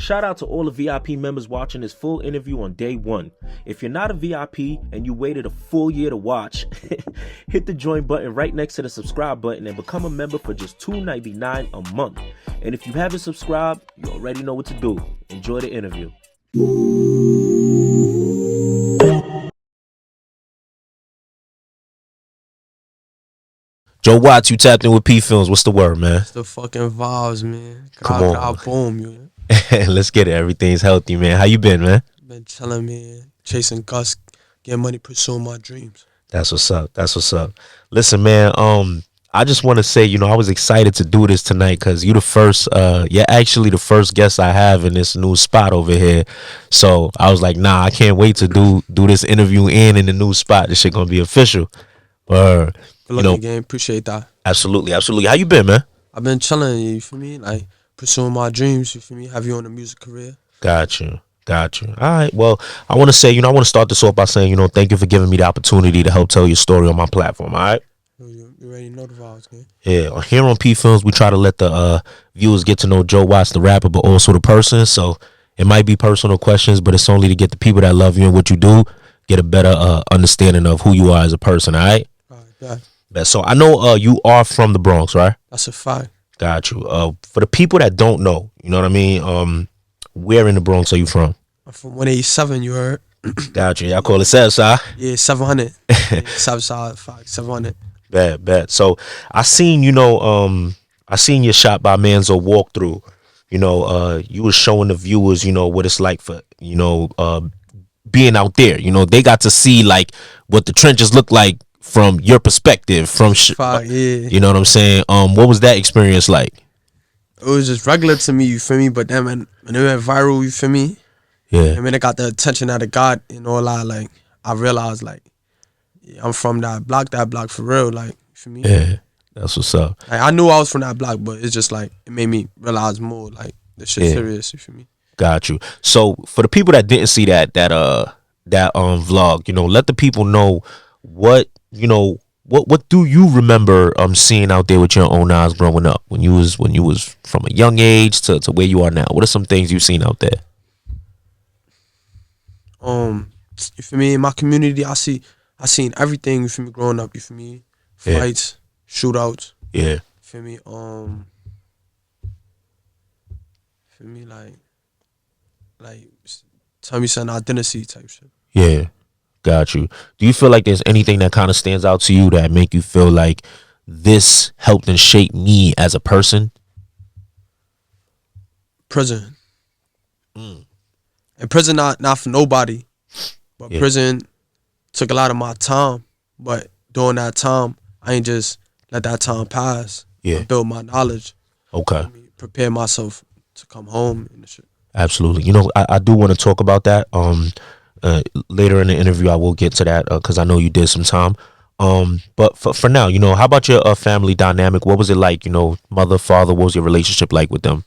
Shout out to all the VIP members watching this full interview on day one. If you're not a VIP and you waited a full year to watch, hit the join button right next to the subscribe button and become a member for just $2.99 a month. And if you haven't subscribed, you already know what to do. Enjoy the interview. JoWvttz, you tapped in with PPhilms. What's the word, man? It's the fucking vibes, man. Come on. Boom, you. Let's get it. Everything's healthy, man. How you been, man? Been chilling, man. Chasing Gus, getting money, pursuing my dreams. That's what's up. That's what's up. Listen, man. I just want to say, I was excited to do this tonight because you're actually the first guest I have in this new spot over here. So I was like, nah, I can't wait to do this interview in the new spot. This shit gonna be official. Good luck again. Appreciate that. Absolutely, absolutely. How you been, man? I've been chilling. You feel me? Like pursuing my dreams. You feel me? Have you on a music career? Got you. All right. Well, I want to say, I want to start this off by saying, thank you for giving me the opportunity to help tell your story on my platform. All right. You already know the vibes, man. Yeah. Here on PPhilms, we try to let the viewers get to know JoWvttz, the rapper, but also the person. So it might be personal questions, but it's only to get the people that love you and what you do get a better understanding of who you are as a person. All right. All right. So I know you are from the Bronx, right? That's a fact. Got you. For the people that don't know, you know what I mean? Where in the Bronx are you from? I'm from 187, you heard? Got you. Y'all call it SevSide? Yeah, 700. SevSide, 700. Bad. So I seen, I seen your shot by Manzo walkthrough. You was showing the viewers, what it's like for, being out there. They got to see like what the trenches look like from your perspective, yeah. You know what I'm saying? What was that experience like? It was just regular to me, you feel me? But then when it went viral, you feel me? Yeah. I mean, it got the attention that it got and all that. Like, I realized, like, yeah, I'm from that block for real. Like, you feel me? Yeah, that's what's up. Like, I knew I was from that block, but it's just like it made me realize more. Like, this shit serious. You feel me? Got you. So for the people that didn't see that vlog, let the people know what do you remember seeing out there with your own eyes growing up when you was from a young age to where you are now? What are some things you've seen out there? You feel me? In my community, I seen everything. You feel me? Growing up, you feel me? Fights, shootouts. Yeah. You feel me? Feel me? Like tell me something identity type shit. Yeah. Got you. Do you feel like there's anything that kind of stands out to you that make you feel like this helped and shaped me as a person? Prison. And prison not for nobody, but prison took a lot of my time. But during that time, I ain't just let that time pass. Yeah. I built my knowledge. Okay. Prepare myself to come home and shit. Absolutely. I do want to talk about that. Later in the interview, I will get to that because I know you did some time. But for now, how about your family dynamic? What was it like? Mother, father, what was your relationship like with them?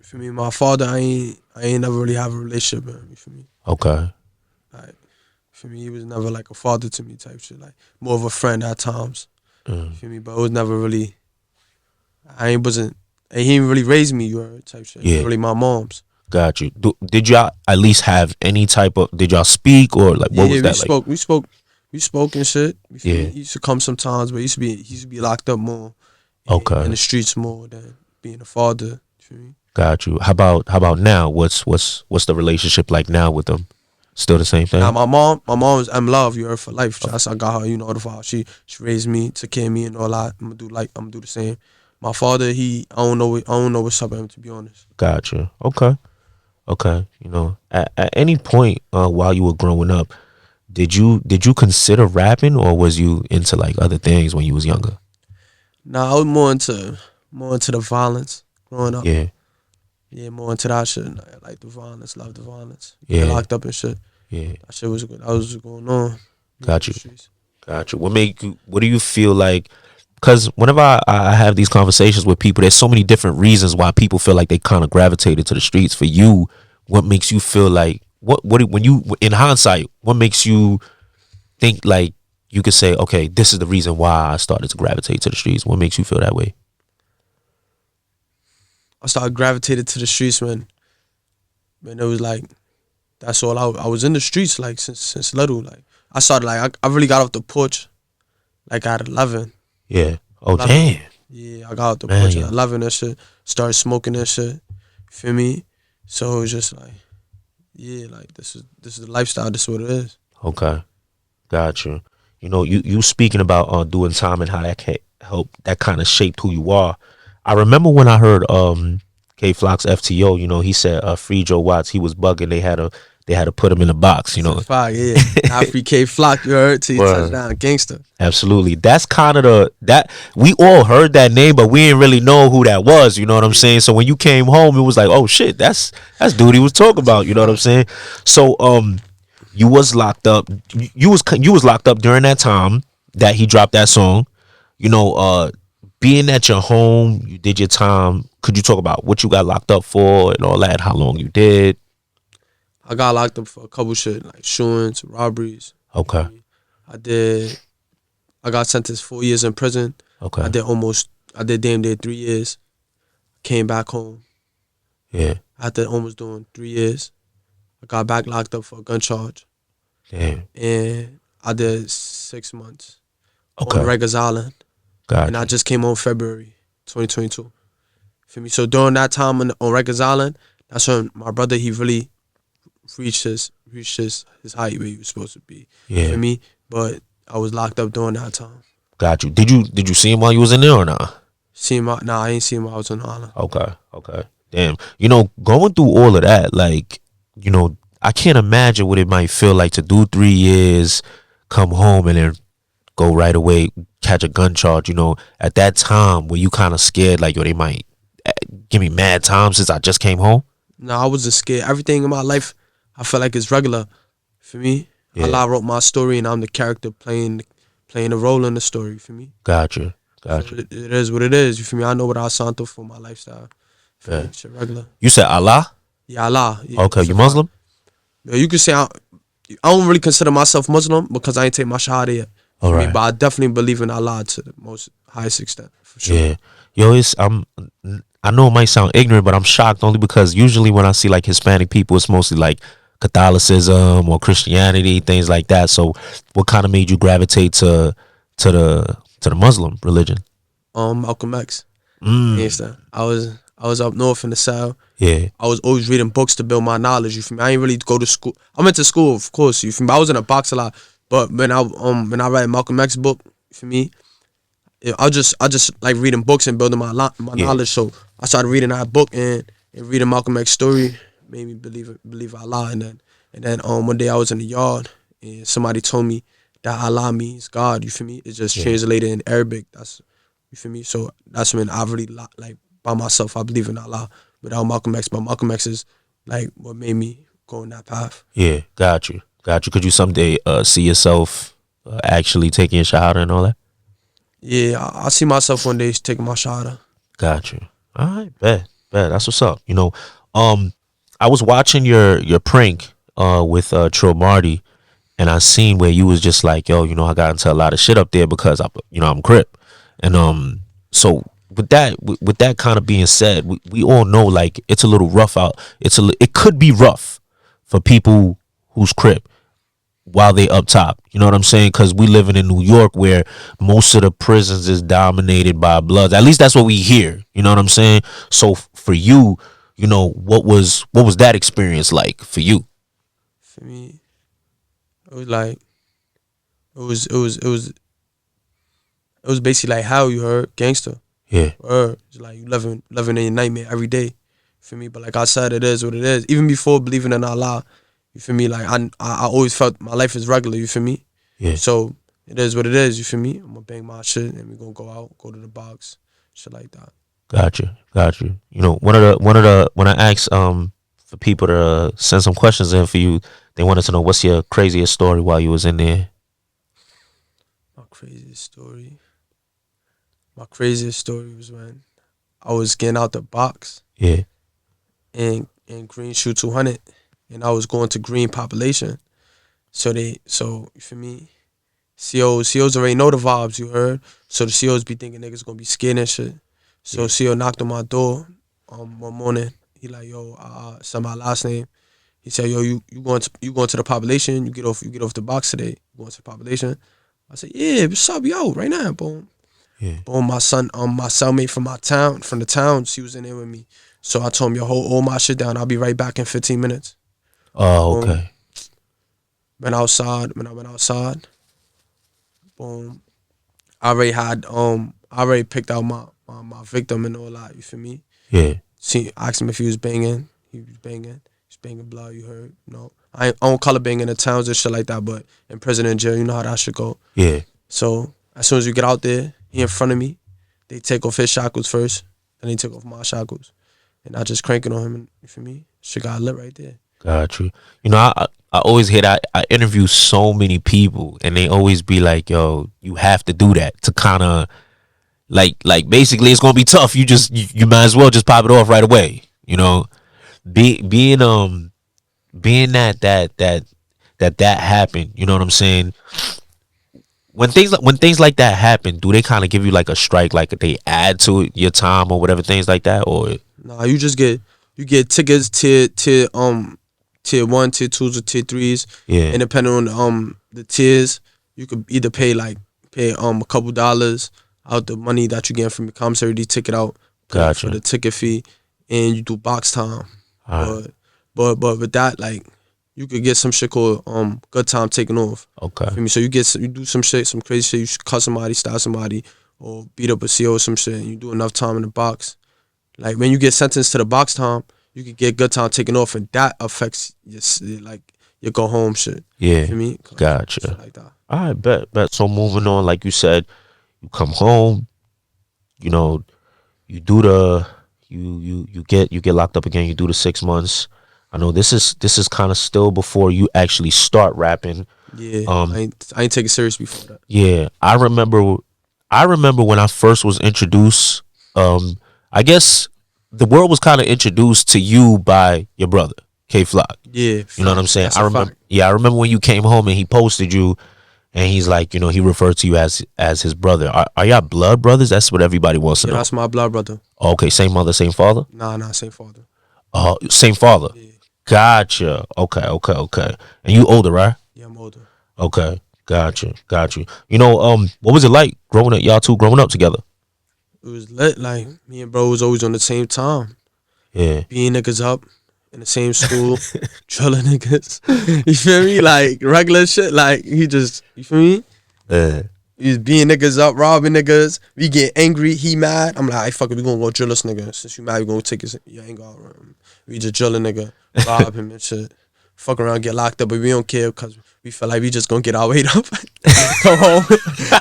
For me, my father, I ain't never really have a relationship with him. You feel me? Okay. Like, for me, he was never like a father to me type shit. Like, more of a friend at times. You feel me? But it was never really, he didn't really raise me, type shit. Yeah. Really my mom's. Got you. Did y'all at least have any type of, did y'all speak or like, what was that like? We spoke and shit. Yeah. He used to come sometimes, but he used to be locked up more. Okay. In the streets more than being a father. You feel me? Got you. How about now? What's the relationship like now with them? Still the same thing? Now my mom is love, you heard, for life. That's I got her, the vibe. She raised me, took care of me and all that. I'm gonna do the same. My father, I don't know what's up with him, to be honest. Got you. Okay. At any point while you were growing up, did you consider rapping or was you into like other things when you was younger? Nah, I was more into the violence growing up. Yeah. Yeah, more into that shit. I like the violence, love the violence. Yeah. Get locked up and shit. Yeah. That shit was good. That was going on. Got you. What do you feel like? Because whenever I have these conversations with people, there's so many different reasons why people feel like they kind of gravitated to the streets. For you, what makes you feel like, when you, in hindsight, what makes you think like you could say, okay, this is the reason why I started to gravitate to the streets? What makes you feel that way? I started gravitated to the streets when And it was like, that's all. I was in the streets like since little. Like I started like I really got off the porch like at 11. Yeah. Oh 11. damn. Yeah, I got off the Man, porch yeah. at 11 and shit. Started smoking and shit. Feel me? So it was just like, yeah, like this is the lifestyle. This is what it is. Okay. Got you. You know, you speaking about doing time and how that can help, that kind of shaped who you are. I remember when I heard K Flock's FTO, you know, he said free JoWvttz, he was bugging. They had to put him in a box, you know. Fire, yeah. Not free K Flock, you heard? Till you touchdown, gangster. Absolutely. That's kind of that we all heard that name, but we didn't really know who that was, you know what I'm saying? So when you came home, it was like, oh shit, that's dude he was talking about, you know what I'm saying? So you was locked up. You was locked up during that time that he dropped that song. You know, being at your home, you did your time. Could you talk about what you got locked up for and all that? How long you did? I got locked up for a couple shit like shootings, robberies. Okay. I got sentenced 4 years in prison. Okay. I did damn near 3 years. Came back home. Yeah. After almost doing 3 years, I got back locked up for a gun charge. Damn. And I did 6 months Okay. on Rikers Island. Got And you. I just came home February 2022. Feel me? So during that time on Rikers Island, that's when my brother, he really reached his height where he was supposed to be. Yeah. Feel me? But I was locked up during that time. Got you. Did you see him while you was in there or not? See him out? Nah, I ain't see him while I was on the island. Okay. Damn. You know, going through all of that, like, you know, I can't imagine what it might feel like to do 3 years, come home, and then go right away, catch a gun charge. You know, at that time, were you kind of scared, like, yo, they might give me mad time since I just came home? Nah, I wasn't scared. Everything in my life, I felt like it's regular. For me, Yeah. Allah wrote my story, and I'm the character playing a role in the story. For me, Gotcha. so it is what it is. You feel me? I know what I signed up for my lifestyle. For me, shit regular. You said Allah? Yeah, Allah. Yeah, Okay, you Muslim? Yeah, you could say I don't really consider myself Muslim because I ain't take my shahada yet. All For me, right. but I definitely believe in Allah to the most highest extent. For sure. Yeah. Yo, I know it might sound ignorant, but I'm shocked only because usually when I see like Hispanic people, it's mostly like Catholicism or Christianity, things like that. So what kind of made you gravitate to the Muslim religion? Malcolm X. Gangsta. I was up north in the South. Yeah. I was always reading books to build my knowledge. You feel me? I ain't really go to school. I went to school, of course. You feel me? I was in a box a lot, but when I read Malcolm X book, for me, I just like reading books and building my knowledge. So I started reading that book and reading Malcolm X story made me believe Allah. And then one day I was in the yard and somebody told me that Allah means God. You feel me? It's just translated in Arabic. That's, you feel me? So that's when I really like by myself. I believe in Allah without Malcolm X. But Malcolm X is like what made me go in that path. Yeah. Got you. Could you someday see yourself actually taking your shahada and all that? Yeah, I see myself one day taking my shahada. Got you. All right, bet. That's what's up. You know, I was watching your prank with Trill Marty, and I seen where you was just like, yo, you know, I got into a lot of shit up there because I'm Crip, and so with that kind of being said, we all know like it's a little rough out. It could be rough for people who's Crip while they up top, you know what I'm saying? Because we living in New York where most of the prisons is dominated by Bloods. At least that's what we hear, you know what I'm saying? So for you, you know, what was that experience like for you? For me, it was like it was basically like how you heard gangster. Yeah. It's like you living in your nightmare every day. For me, but like I said, it is what it is. Even before believing in Allah, you feel me? Like I always felt my life is regular. You feel me? Yeah. So it is what it is. You feel me? I'm gonna bang my shit and we gonna go out, go to the box, shit like that. Got you. You know, one of the when I asked for people to send some questions in for you, they wanted to know what's your craziest story while you was in there. My craziest story was when I was getting out the box. Yeah. And Green Shoe 200, and I was going to Green Population. So you feel me? COs already know the vibes, you heard. So the COs be thinking niggas gonna be scared and shit. So CO knocked on my door one morning. He like, yo, said my last name. He said, yo, you going to the population? You get off the box today. You going to the population? I said, yeah, what's up? Yo, right now, boom. Yeah. Boom, my cellmate from the town, she was in there with me. So I told him, yo, hold all my shit down. I'll be right back in 15 minutes. Oh, okay. When I went outside, boom, I already picked out my victim and all that, you feel me? Yeah. See, asked him if he was banging. He was banging. He's banging blood, you heard? No. I don't call it banging in the towns and shit like that, but in prison and jail, you know how that should go. Yeah. So as soon as you get out there, he in front of me. They take off his shackles first, then they take off my shackles. And I just crank it on him, and you feel me? Shit got lit right there. Got you. You know, I always hear that. I interview so many people, and they always be like, yo, you have to do that to kind of, like basically it's going to be tough. You might as well just pop it off right away. You know, being that happened, you know what I'm saying? When things like that happen, do they kind of give you like a strike, like they add to it, your time or whatever, things like that, or? Nah, you get tickets tier 1, tier 2s, or tier 3s. Yeah. And depending on the tiers, you could either pay a couple dollars out the money that you get from your commissary, the ticket out Gotcha. for the ticket fee, and you do box time. Right. But with that, like, you could get some shit called good time taking off. Okay. Feel me? So you do some shit, some crazy shit. You should cut somebody, stab somebody, or beat up a CO or some shit. And you do enough time in the box. Like when you get sentenced to the box time, you could get good time taken off, and that affects your go home shit. Yeah. Feel me? Gotcha. Shit like that. All right, bet. So moving on, like you said, you come home, you know, you do the you get locked up again. You do the 6 months. I know this is kind of still before you actually start rapping. Yeah, I ain't take it serious before that. Yeah, I remember when I first was introduced. I guess the world was kind of introduced to you by your brother, K Flock. Yeah, you know what I'm saying. That's I remember. fact. Yeah, I remember when you came home and he posted you, and he's like, you know, he referred to you as his brother. Are y'all blood brothers? That's what everybody wants to know. That's my blood brother. Oh, okay, same mother, same father. Nah, same father. Oh, same father. Yeah. Gotcha. Okay. And you older, right? Yeah, I'm older. Okay. Gotcha. You know, what was it like y'all two growing up together? It was lit. Like, me and bro was always on the same time. Yeah. Being niggas up in the same school, drilling niggas. You feel me? Like, regular shit. Like, you feel me? Yeah. He's being niggas up, robbing niggas. We get angry, he mad. I'm like, fuck it, we gonna go drill this nigga. Since you mad, we gonna take your anger out. We just drill a nigga, rob him and shit. Fuck around, get locked up, but we don't care because we feel like we just gonna get our weight up. Come home,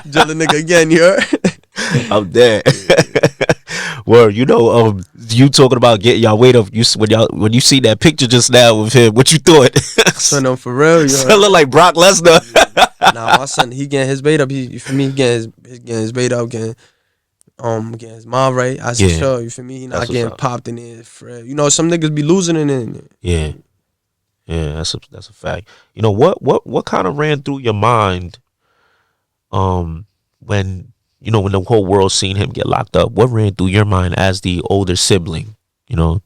drill a nigga again, you heard? I'm dead. Well, you know, you talking about getting y'all weight up. When you see that picture just now with him, what you thought? Son, for real, yo. Son look like Brock Lesnar. Nah, my son, he getting his weight up. You feel me? He getting his weight up, getting his mind right. I said, sure, you feel me? He not getting popped in there. You know, some niggas be losing it in there. Yeah. Yeah, that's a fact. You know, what kind of ran through your mind when the whole world seen him get locked up? What ran through your mind as the older sibling, you know?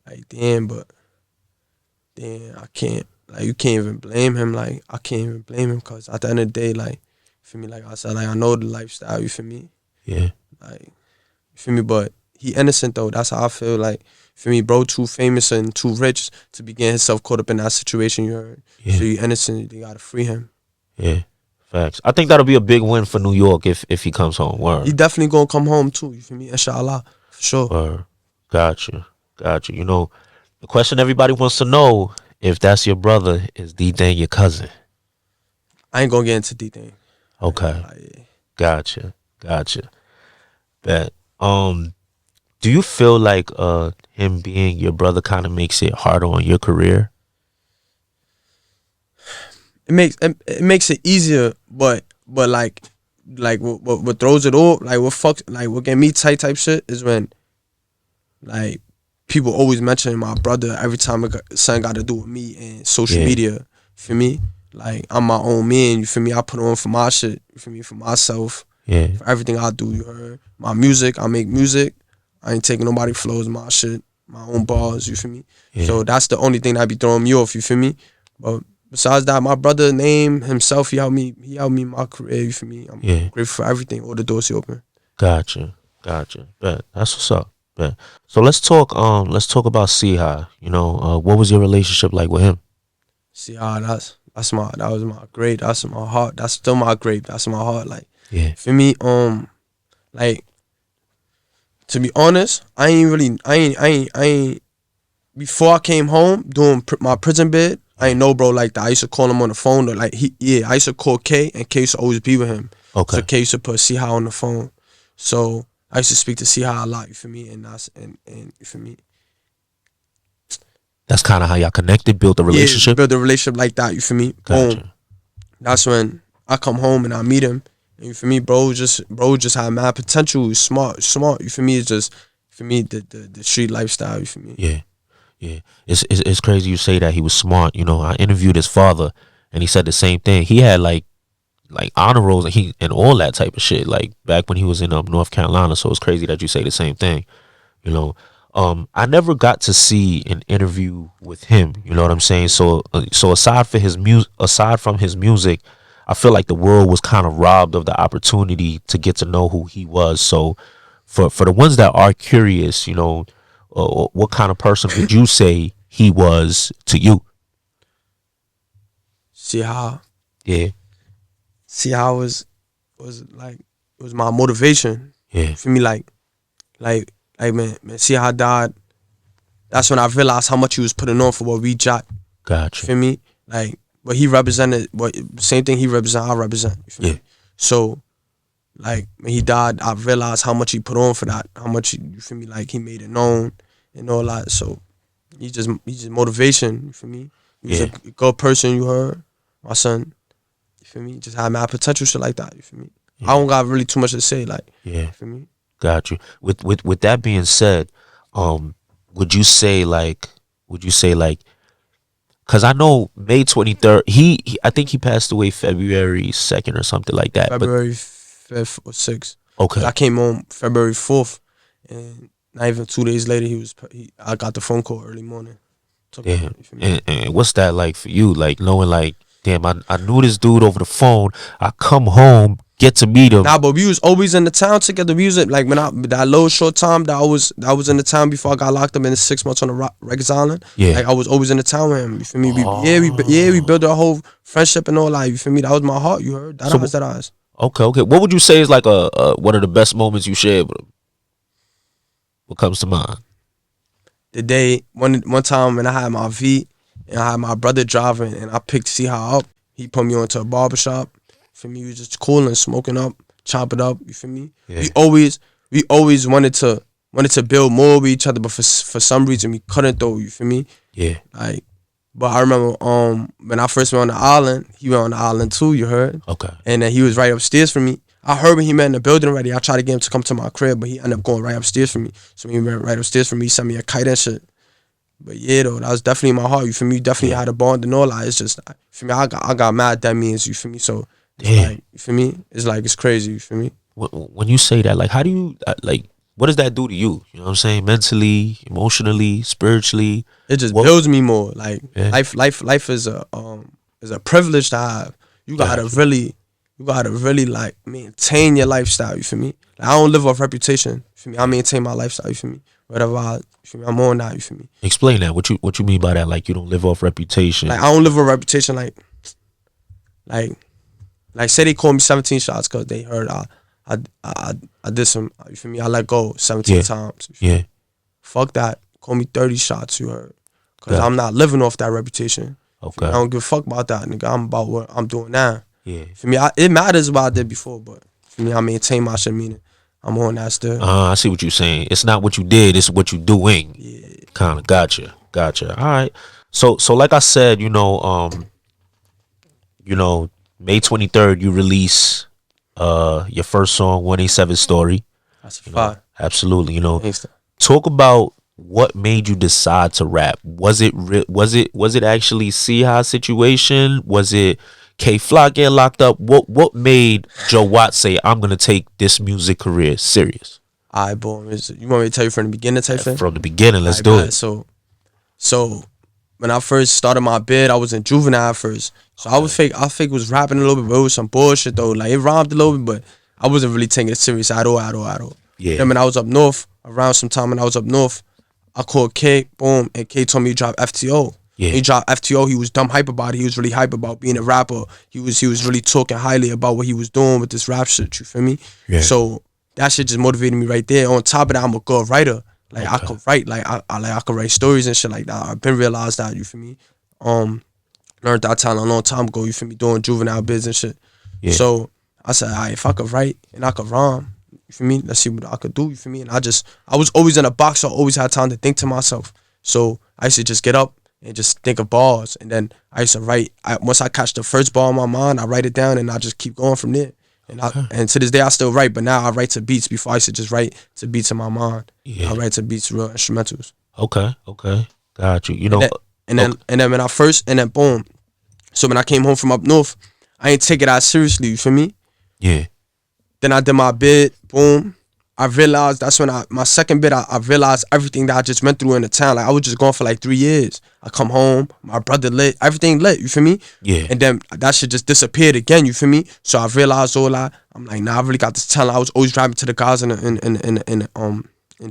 Like, damn, I can't. Like, you can't even blame him. Like, I can't even blame him because at the end of the day, like, you feel me? Like I said, like, I know the lifestyle, you feel me? Yeah. Like, you feel me? But he innocent, though. That's how I feel. Like, you feel me? Bro, too famous and too rich to be getting himself caught up in that situation, you heard? Yeah. So you innocent, you gotta free him. Yeah. Facts. I think that'll be a big win for New York if he comes home. Word. He definitely gonna come home, too. You feel me? Inshallah. For sure. Word. Gotcha. You know, the question everybody wants to know, if that's your brother, is DThang your cousin? I ain't gonna get into DThang. Okay. Yeah. Gotcha. But do you feel like him being your brother kind of makes it harder on your career? It makes it easier, but like what throws it all, like what get me tight type shit is when, like, people always mention my brother every time something got to do with me and social media. You feel me? Like, I'm my own man. You feel me? I put on for my shit. You feel me? For myself. Yeah. For everything I do. You heard? My music. I make music. I ain't taking nobody flows. My shit. my own bars, you feel me? Yeah. So that's the only thing that be throwing me off, you feel me? But besides that, my brother name himself, he helped me in my career, you feel me? I'm grateful for everything, all the doors he opened. Gotcha. Bet. That's what's up. Bet. So let's talk about SevSide. You know, what was your relationship like with him? that was my grape. That's my heart. That's still my grape. That's my heart. Like, for me, like, to be honest, I ain't. Before I came home doing my prison bid, I ain't know bro like that. I used to call him on the phone. Or like I used to call K, and K used to always be with him. Okay. So K used to put SevSide on the phone. So I used to speak to SevSide a lot. You feel me? And you feel me? That's kind of how y'all connected, built a relationship. Built a relationship like that. You feel me? Gotcha. Boom. That's when I come home and I meet him. And you feel me? Bro just had mad potential. He's smart. You feel me? It's just for me the street lifestyle. You feel me? Yeah. It's crazy you say that he was smart. You know, I interviewed his father, and he said the same thing. He had like honor rolls and all that type of shit. Like back when he was in North Carolina. So it's crazy that you say the same thing. You know, I never got to see an interview with him. You know what I'm saying? So aside from his music, I feel like the world was kind of robbed of the opportunity to get to know who he was. So for the ones that are curious, you know, what kind of person would you say he was to you? SevSide. Yeah. SevSide was like, it was my motivation. Yeah. For me, like man, SevSide died. That's when I realized how much he was putting on for what we got. Gotcha. You feel me? Like, what he represented, same thing he represent, I represent. You feel me? So, like, when he died, I realized how much he put on for that. How much, you feel me? Like, he made it known and all that. So, he's just motivation. You feel me? He was a good person. You heard my son. You feel me? Just had mad potential, shit like that. You feel me? I don't got really too much to say. Like, you feel me? Got you. With that being said, would you say like, because I know May 23rd, I think he passed away February 2nd or something like that. February 5th or 6th. Okay. I came home February 4th, and not even 2 days later, I got the phone call early morning. Yeah. And what's that like for you? Like knowing like, damn, I knew this dude over the phone. I come home, get to meet him. Nah, but we was always in the town together. We was like when that little short time that I was in the town before I got locked up in the 6 months on the Rikers Island. Yeah. Like I was always in the town with him. You feel me? We built a whole friendship and all that. You feel me? That was my heart. You heard? That eyes. Okay. What would you say is like a one of the best moments you shared with him? What comes to mind? The day one time when I had my V and I had my brother driving and I picked SevSide up. He put me onto a barbershop. For me, we was just cooling, smoking up, chopping up. You feel me? Yeah. We always wanted to build more with each other, but for some reason we couldn't though. You feel me? Yeah. Like, but I remember when I first went on the island, he went on the island too. You heard? Okay. And then he was right upstairs from me. I heard when he met in the building already. I tried to get him to come to my crib, but he ended up going right upstairs from me. So when he went right upstairs from me, he sent me a kite and shit. But yeah, though, that was definitely my heart. You feel me? Definitely had a bond and all that. It's just, you feel me? I got mad. That means, you feel me? So, like, you feel me? It's like, it's crazy. You feel me? When you say that, like, how do you, like, what does that do to you? You know what I'm saying? Mentally, emotionally, spiritually. It just builds me more. Like, life is a privilege to have. You gotta really like maintain your lifestyle. You feel me? Like, I don't live off reputation. You feel me? I maintain my lifestyle. You feel me? Whatever you feel me? I'm on that. You feel me? Explain that. What you mean by that? Like, you don't live off reputation? Like, I don't live off reputation. Like say they call me 17 shots because they heard I did some. You feel me? I let go 17 times. Yeah. Fuck that. Call me 30 shots. You heard? Because I'm not living off that reputation. Okay. I don't give a fuck about that, nigga. I'm about what I'm doing now. Yeah. For me, it matters what I did before, but for me, I maintain my shit. Meaning, I'm on that still. I see what you're saying. It's not what you did; it's what you're doing. Yeah. Kind of gotcha. All right. So like I said, you know, May 23rd, you release your first song, 187 Story. That's a fact. Absolutely. You know, talk about what made you decide to rap. Was it actually SevSide situation? Was it K Flock get locked up? What made JoWvttz say, I'm gonna take this music career serious? Alright, boom. You want me to tell you from the beginning type thing? From the beginning, let's do it. So when I first started my bid, I was in juvenile at first. So I fake was rapping a little bit, but it was some bullshit though. Like it rhymed a little bit, but I wasn't really taking it serious at all. Yeah. Then when I was up north, around some time when I was up north, I called K, boom, and K told me to drop FTO. Yeah. He dropped FTO. He was dumb hype about it. He was really hype about being a rapper. He was really talking highly about what he was doing with this rap shit. You feel me? Yeah. So that shit just motivated me right there. On top of that, I'm a good writer. Like I could write, I could write stories and shit like that. I've been realized that. You feel me? Learned that talent a long time ago. You feel me? Doing juvenile biz and shit. Yeah. So I said, alright, if I could write and I could rhyme, you feel me? Let's see what I could do. You feel me? And I was always in a box. So I always had time to think to myself. So I used to just get up and just think of bars, and then I used to write. Once I catch the first bar in my mind, I write it down, and I just keep going from there. And to this day, I still write, but now I write to beats. Before I used to just write to beats in my mind. Yeah. I write to beats, real instrumentals. Okay, got you. You know, and then when boom. So when I came home from up north, I ain't take it as seriously. You feel me? Yeah. Then I did my bid, boom. I realized that's when my second bid, I realized everything that I just went through in the town. Like I was just gone for like 3 years. I come home, my brother lit, everything lit, you feel me? Yeah. And then that shit just disappeared again, you feel me? So I realized all that. I'm like, nah, I really got this talent. I was always driving to the guys in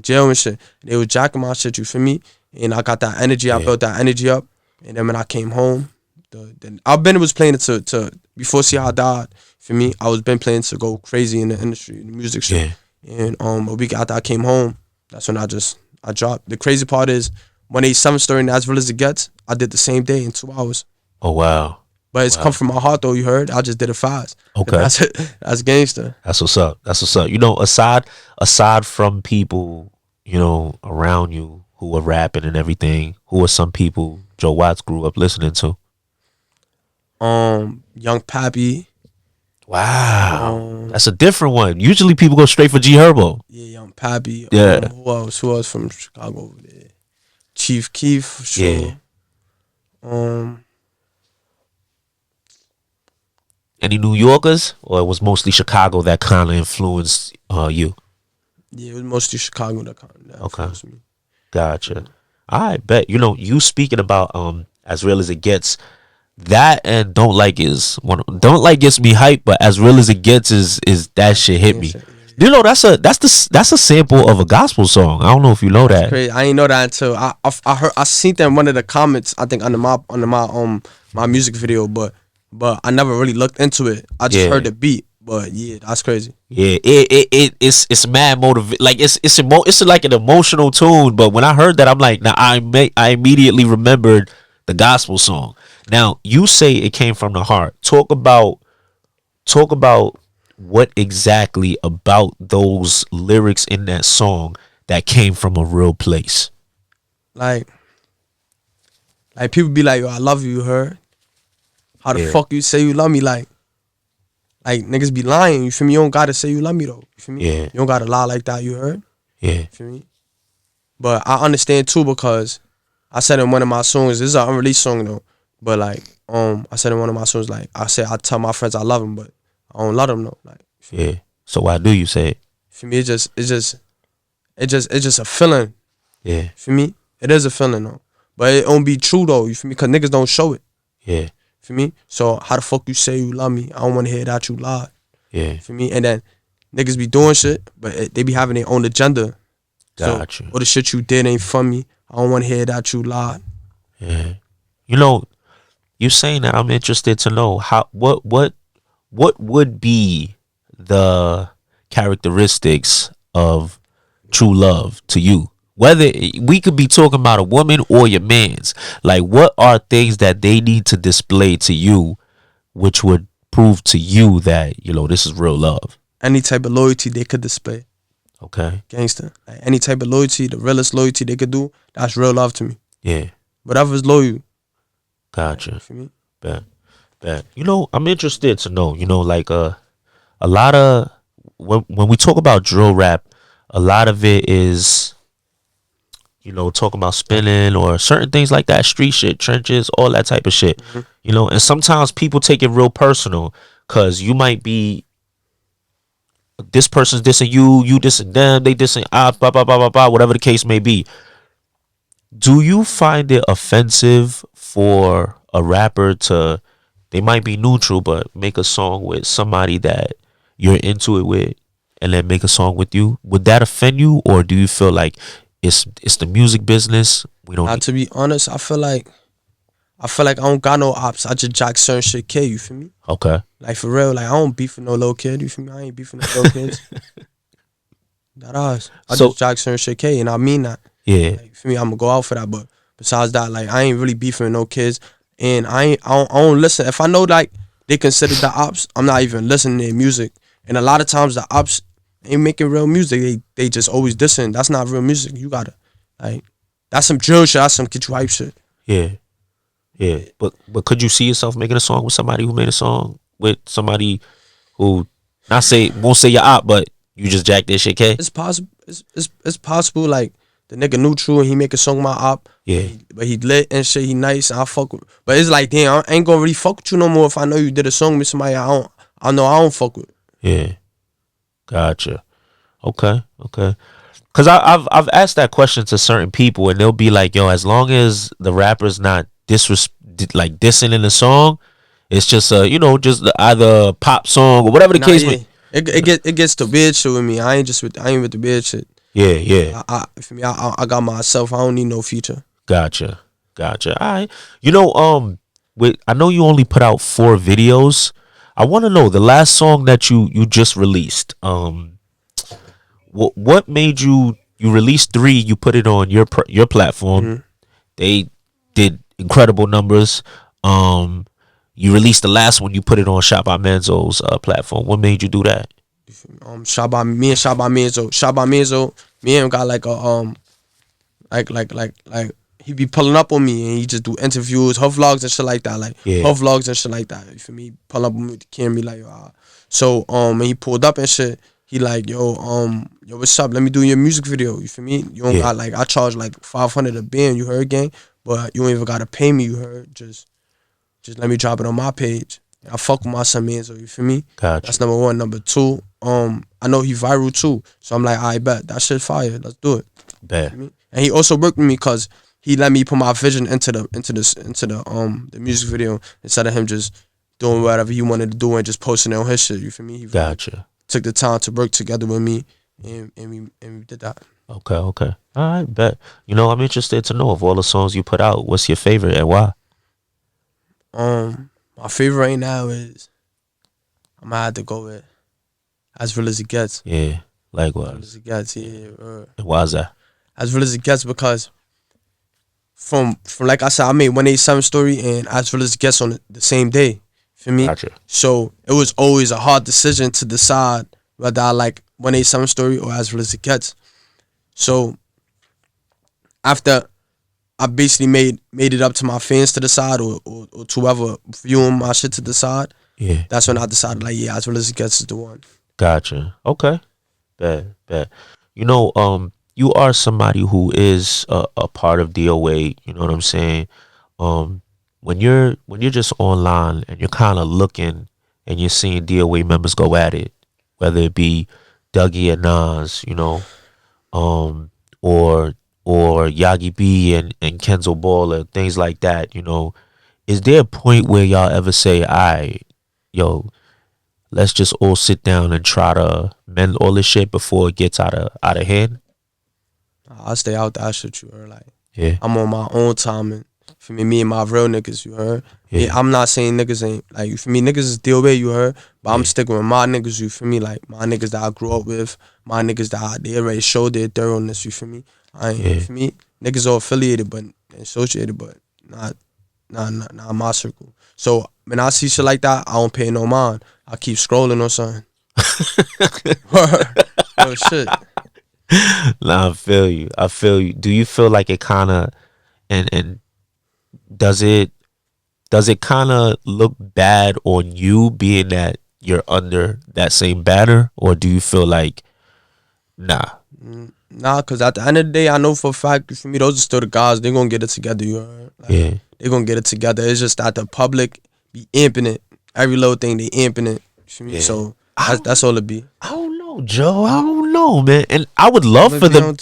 jail and shit. They was jacking my shit, you feel me? And I got that energy, I built that energy up. And then when I came home, I've been was playing it to before C.I. died, for me, I was been playing to go crazy in the industry, in the music shit. Yeah. And a week after I came home, that's when I dropped. The crazy part is 187 story in As Real As It Gets, I did the same day in 2 hours. Oh wow. But it's come from my heart though, you heard? I just did it fast. Okay. That's gangster. That's what's up. You know, aside from people, you know, around you who are rapping and everything, who are some people JoWvttz grew up listening to? Young Pappy. Wow, that's a different one. Usually people go straight for G Herbo. Yeah, Young Pappy. Yeah. Who else from Chicago over there? Chief Keef, for sure. Yeah. Any New Yorkers, or it was mostly Chicago that kind of influenced you? Yeah, it was mostly Chicago that kind of influenced me. Gotcha. I bet. You know, you speaking about As Real As It Gets. That and Don't Like gets me hyped, but As Real As It Gets is that shit hit me. You know, that's a sample of a gospel song. I don't know if you know that. Crazy. I ain't know that until I seen that in one of the comments. I think under my music video, but I never really looked into it. I just heard the beat. But yeah, that's crazy. Yeah, it's mad motivate. Like it's like an emotional tune. But when I heard that, I'm like, now I immediately remembered the gospel song. Now you say it came from the heart. Talk about what exactly about those lyrics in that song that came from a real place. Like people be like, yo, I love you, you heard? How the fuck you say you love me? Like niggas be lying, you feel me? You don't gotta say you love me though. You feel me? Yeah. You don't gotta lie like that, you heard? Yeah. You feel me? But I understand too, because I said in one of my songs, this is an unreleased song though, but like I said in one of my songs, like I said I tell my friends I love them, but I don't love them though. Like, yeah. So why do you say it? For me, it's just a feeling. Yeah. For me, it is a feeling though, but it don't be true though. You feel me? Cause niggas don't show it. Yeah. For me, so how the fuck you say you love me? I don't want to hear that you lied. Yeah. For me, and then niggas be doing shit, but they be having their own agenda. Gotcha. So, or the shit you did ain't from me. I don't want to hear that you lied. Yeah. You know, you saying that, I'm interested to know what would be the characteristics of true love to you? Whether we could be talking about a woman or your man's, like what are things that they need to display to you, which would prove to you that, you know, this is real love? Any type of loyalty they could display. Okay. Gangster. Like any type of loyalty, the realest loyalty they could do, that's real love to me. Yeah. Whatever's loyal. Gotcha. For me. Bet. You know, I'm interested to know, you know, like a lot of when we talk about drill rap, a lot of it is, you know, talking about spinning or certain things like that, street shit, trenches, all that type of shit. Mm-hmm. You know, and sometimes people take it real personal because you might be this person's dissing you dissing them, they dissing blah blah blah blah blah, whatever the case may be. Do you find it offensive for a rapper to, they might be neutral, but make a song with somebody that you're into it with, and then make a song with you? Would that offend you, or do you feel like it's the music business? We don't. Now, to be honest, I feel like I don't got no ops. I just jack certain shit, K. You feel me? Okay. Like for real, like I don't beef with no little kid. You feel me? I ain't beefing with no little kids. That ass. I just jack certain shit, K, and I mean that. Yeah. Like, you feel me? I'm gonna go out for that, but besides that, like I ain't really beefing with no kids, and I don't listen. If I know like they consider the ops, I'm not even listening to their music. And a lot of times the ops ain't making real music. They just always dissing. That's not real music. You gotta like, that's some drill shit. That's some get you hype shit. Yeah. Yeah. But could you see yourself making a song with somebody who made a song with somebody who won't say your op, but you just jack this shit, K? It's possible. It's possible. Like the nigga neutral and he make a song with my op. Yeah. But he lit and shit. He nice. And I fuck with. But it's like, damn, I ain't gonna really fuck with you no more if I know you did a song with somebody I don't fuck with. Yeah. Gotcha. Okay. Cause I've asked that question to certain people, and they'll be like, "Yo, as long as the rapper's not dissing in the song, it's just just either a pop song or whatever the case may." It gets to weird shit with me. I ain't with the weird shit. Yeah. For me, I got myself. I don't need no feature. Gotcha. All right. I know you only put out 4 videos. I want to know the last song that you just released. What made you released 3? You put it on your platform. Mm-hmm. They did incredible numbers. You released the last one. You put it on Shot by Manzo's platform. What made you do that? Shot by Manzo. Me and him got like a like he be pulling up on me and he just do interviews, her vlogs and shit like that. Like her vlogs and shit like that. You feel me? Pull up on me with the camera, be like, So when he pulled up and shit, he like, yo, what's up? Let me do your music video. You feel me? You don't got like, I charge like $500 a band, you heard, gang? But you don't even gotta pay me, you heard? Just let me drop it on my page. I fuck with my son Manzo, you feel me? Gotcha. That's number 1. Number 2, I know he viral too. So I'm like, I bet that shit fire. Let's do it. Bet. And he also worked with me because he let me put my vision into the music video instead of him just doing whatever he wanted to do and just posting it on his shit. You feel me? He Gotcha. Took the time to work together with me, and we did that. Okay. All right, bet. I'm interested to know, of all the songs you put out, what's your favorite and why? My favorite right now is, I'm gonna have to go with As Real As It Gets. Yeah, likewise. As Real As It Gets, yeah. And why is that? As Real As It Gets because from like I said, I made 187 Story and As Real As It Gets on the same day. Feel me? Gotcha. So it was always a hard decision to decide whether I like 187 Story or As Real As It Gets. So after I basically made it up to my fans to decide or to whoever viewing my shit to decide, that's when I decided like, As Real As It Gets is the one. Gotcha. Okay. Bet. You are somebody who is a part of DOA, you know what I'm saying? When you're just online and you're kind of looking and you're seeing DOA members go at it, whether it be Dougie and Nas, or Yagi B and Kenzo Baller, things like that, is there a point where y'all ever say, let's just all sit down and try to mend all this shit before it gets out of hand? I stay out that shit, you heard? Like, I'm on my own time, and for me and my real niggas, you heard? Yeah, I'm not saying niggas ain't, like, you feel me? Niggas is DOA, you heard? But I'm sticking with my niggas, you feel me? Like, my niggas that I grew up with, my niggas that they already showed their thoroughness, you feel me? I ain't, you feel me? Niggas are affiliated, but associated, but not my circle. So, when I see shit like that, I don't pay no mind. I keep scrolling or something. Oh, shit. Nah, I feel you. Do you feel like it kind of, and does it kind of look bad on you being that you're under that same banner, or do you feel like, nah? Nah, because at the end of the day, I know for a fact, for me, those are still the guys. They're going to get it together, you heard? Like, they're going to get it together. It's just that the public be amping it. Every little thing, they amping it. For me, so that's all it be. I don't know. know, Joe. I don't know, man. And I would love for them.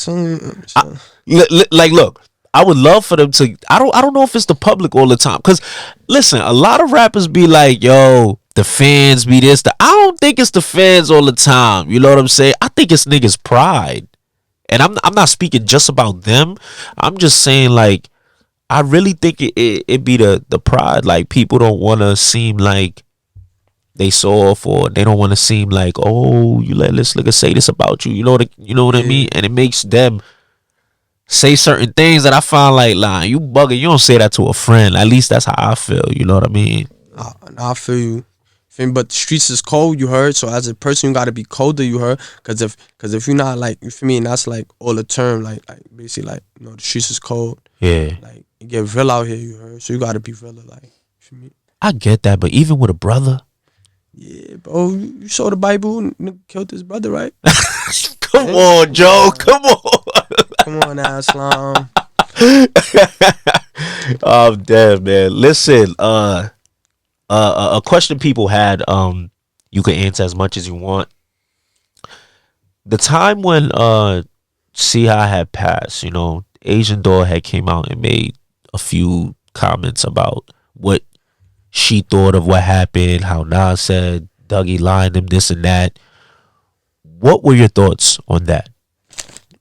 Look, I would love for them to. I don't know if it's the public all the time. Cause listen, a lot of rappers be like, yo, the fans be this. I don't think it's the fans all the time. You know what I'm saying? I think it's niggas' pride. And I'm not speaking just about them. I'm just saying, like, I really think it be the pride. Like, people don't want to seem like they soft, or they don't want to seem like, oh, you let this nigga say this about you. You know what I mean? And it makes them say certain things that I find like, nah, you bugging. You don't say that to a friend. At least that's how I feel. You know what I mean? I feel you. But the streets is cold, you heard. So as a person, you gotta be colder, you heard. Cause if you're not like, you feel me, and that's like all the term, like basically like, you know, the streets is cold. Yeah. Like you get real out here, you heard. So you gotta be realer, like, you feel me? I get that, but even with a brother. Yeah, bro, you saw the Bible, nigga killed his brother, right? Come on, Joe. Come on. Come on now, Islam. I'm dead, man. Listen, a question people had, you can answer as much as you want. The time when Chii had passed, you know, Asian Doll had came out and made a few comments about what she thought of what happened, how Nas said Dougie lined him, this and that. What were your thoughts on that?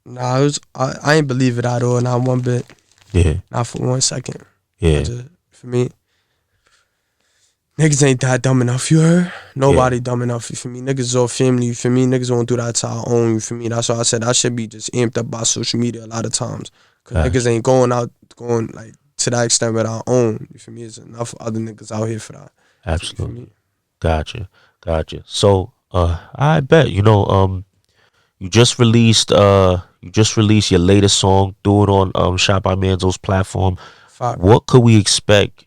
Nah, I ain't believe it at all, not one bit. Yeah. Not for 1 second. Yeah. For me, niggas ain't that dumb enough, you heard? Nobody dumb enough, you feel me? Niggas is all family, you feel me? Niggas won't do that to our own, you feel me? That's why I said I should be just amped up by social media a lot of times. Cause niggas ain't going like to that extent with our own, you feel me? There's enough other niggas out here for that. Absolutely. Gotcha. So, I bet, you know, you just released your latest song, do it on Shot by Manzo's platform. Fact. What could we expect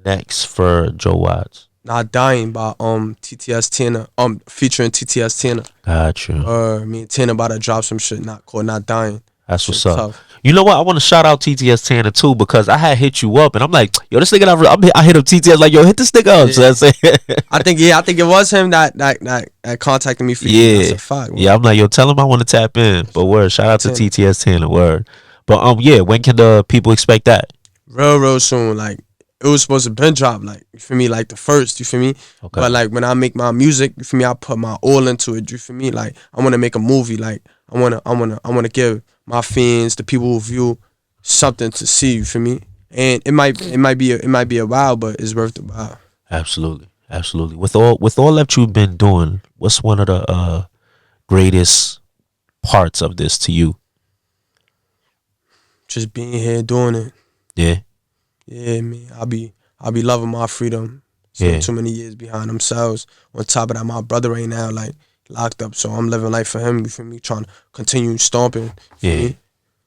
next for JoWvttz? Not Dying by TTS Tana, featuring TTS Tana. Gotcha. Me and Tana about to drop some shit called Not Dying. That's what's shit up. tough. You know what? I want to shout out TTS Tana too, because I had hit you up and I'm like, yo, this nigga, I hit up TTS like, yo, hit this nigga up. Yeah. So that's it. I think it was him that contacted me for you. That's a fact. Yeah, I'm like, yo, tell him I want to tap in. But word, shout out to TTS Tana, word. But yeah, when can the people expect that? Real soon. Like, it was supposed to been drop, like, you feel me, like the first, you feel me? Okay. But like when I make my music, you feel me, I put my all into it, you feel me? Like, I wanna make a movie, like I wanna give my fans, the people who view, something to see, you feel me? And it might be a while, but it's worth the while. Absolutely. With all that you've been doing, what's one of the greatest parts of this to you? Just being here doing it. Yeah. Yeah, man. I be loving my freedom. Too many years behind themselves. On top of that, my brother right now, like, locked up. So I'm living life for him, you feel me? Trying to continue stomping. Me?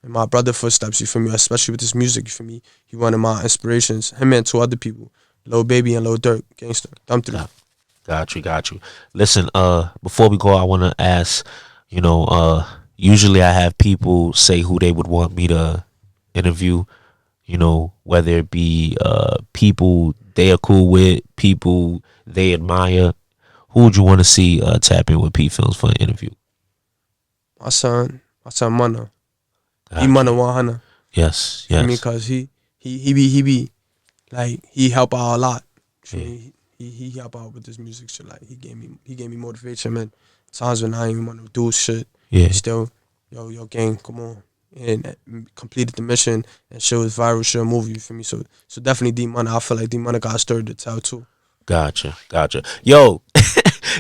And my brother footsteps, you feel me? Especially with this music, you feel me? He one of my inspirations. Him and two other people. Lil Baby and Lil Durk, gangster. Them three. Got you. Listen, before we go, I want to ask, you know, usually I have people say who they would want me to interview. You know, whether it be people they are cool with, people they admire. Who would you want to see tap in with PPhilms for an interview? My son Mana. He Mana 100. Yes. I mean, cause he be like, he help out a lot. Yeah. He help out with this music shit. Like, he gave me motivation, man. Times when I didn't want to do shit. Yeah. Still, yo, gang, come on. And completed the mission and show his viral shit movie, you feel me? So definitely D-Money. I feel like D-Money got a story to tell too. Gotcha. Yo,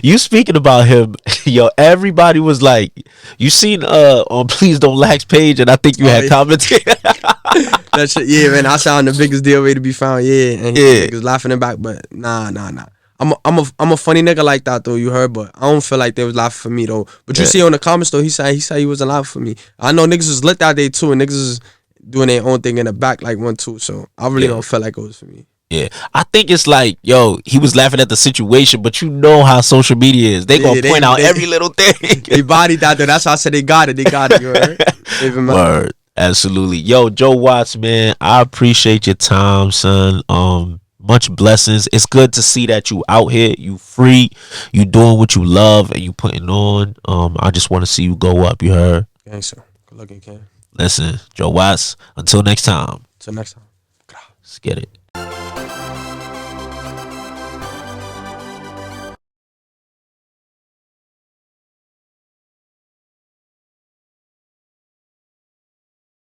you speaking about him, yo, everybody was like, you seen on Please Don't Lax page, and I think you had commented. That shit, yeah, man. I sound the biggest DOA to be found, yeah. And he was laughing it back, but nah. I'm a funny nigga like that though, you heard, but I don't feel like they was laughing for me though. But you see on the comments though, he said he wasn't laughing for me. I know niggas was lit that day too, and niggas was doing their own thing in the back like one too. So I really don't feel like it was for me. Yeah, I think it's like, yo, he was laughing at the situation, but you know how social media is. They gonna point out every little thing. They bodied that though. That's why I said they got it. You heard? Word, absolutely. Yo, JoWvttz, man, I appreciate your time, son. Much blessings. It's good to see that you out here, you free, you doing what you love, and you putting on. I just want to see you go up. You heard? Gangster. Good looking, Ken. Listen, JoWvttz. Until next time. Till next time. Let's get it.